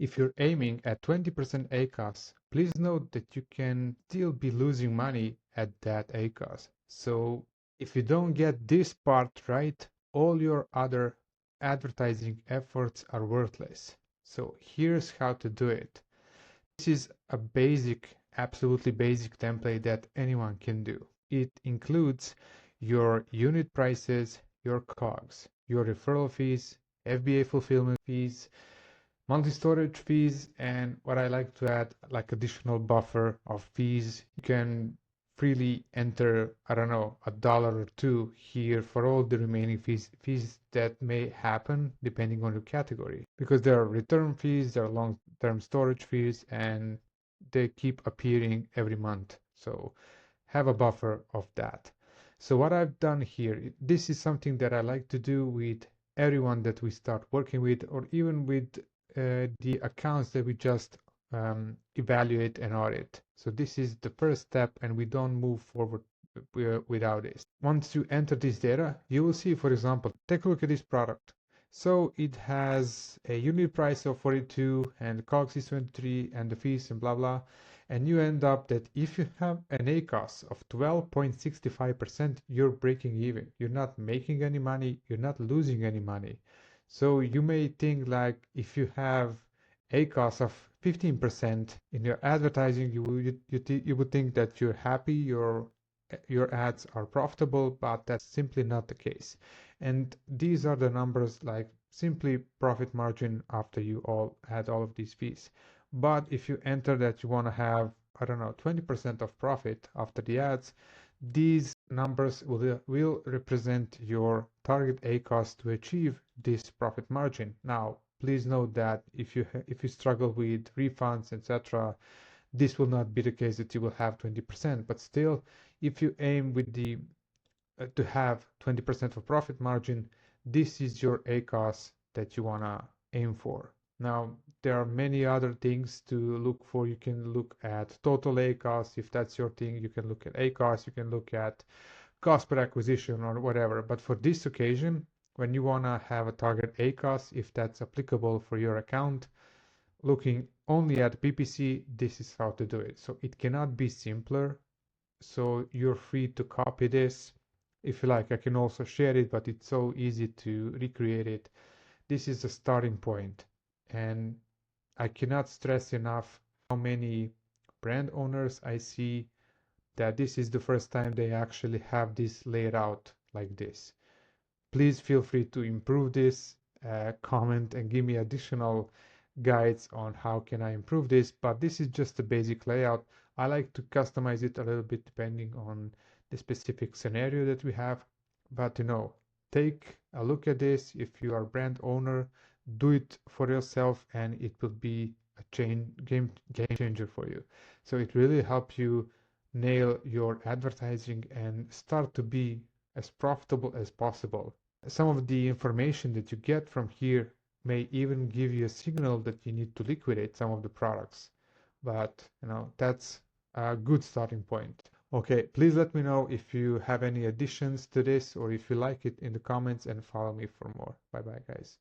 If you're aiming at 20% ACOS, please note that you can still be losing money at that ACOS. So if you don't get this part right, all your other advertising efforts are worthless. So here's how to do it. This is a basic, absolutely basic template that anyone can do. It includes your unit prices, your COGS, your referral fees, FBA fulfillment fees, monthly storage fees, and what I like to add, like additional buffer of fees. You can freely enter, I don't know, $1 or $2 here for all the remaining fees that may happen depending on your category. Because there are return fees, there are long-term storage fees, and they keep appearing every month. So have a buffer of that. So what I've done here, this is something that I like to do with everyone that we start working with, or even with the accounts that we just evaluate and audit. So this is the first step, and we don't move forward without this. Once you enter this data, you will see, for example, take a look at this product. So it has a unit price of 42 and COGS is 23 and the fees and blah blah. And you end up that if you have an ACOS of 12.65%, you're breaking even. You're not making any money, you're not losing any money. So you may think like if you have ACOS of 15% in your advertising, you would think that you're happy, your ads are profitable, but that's simply not the case. And these are the numbers like simply profit margin after you add all of these fees. But if you enter that you want to have, I don't know, 20% of profit after the ads, these numbers will represent your target ACOS to achieve this profit margin. Now, please note that if you struggle with refunds, etc., this will not be the case that you will have 20%. But still, if you aim with the to have 20% of profit margin, this is your ACOS that you wanna aim for. Now, there are many other things to look for. You can look at total ACOS. If that's your thing, you can look at ACOS. You can look at cost per acquisition or whatever. But for this occasion, when you want to have a target ACOS, if that's applicable for your account, looking only at PPC, this is how to do it. So it cannot be simpler. So you're free to copy this. If you like, I can also share it, but it's so easy to recreate it. This is the starting point. And I cannot stress enough how many brand owners I see that this is the first time they actually have this laid out like this. Please feel free to improve this, comment and give me additional guides on how can I improve this, but this is just the basic layout. I like to customize it a little bit depending on the specific scenario that we have, but take a look at this. If you are a brand owner, do it for yourself and it will be a game changer for you. So it really helps you nail your advertising and start to be as profitable as possible. Some of the information that you get from here may even give you a signal that you need to liquidate some of the products. But that's a good starting point. Okay, please let me know if you have any additions to this or if you like it in the comments and follow me for more. Bye bye, guys.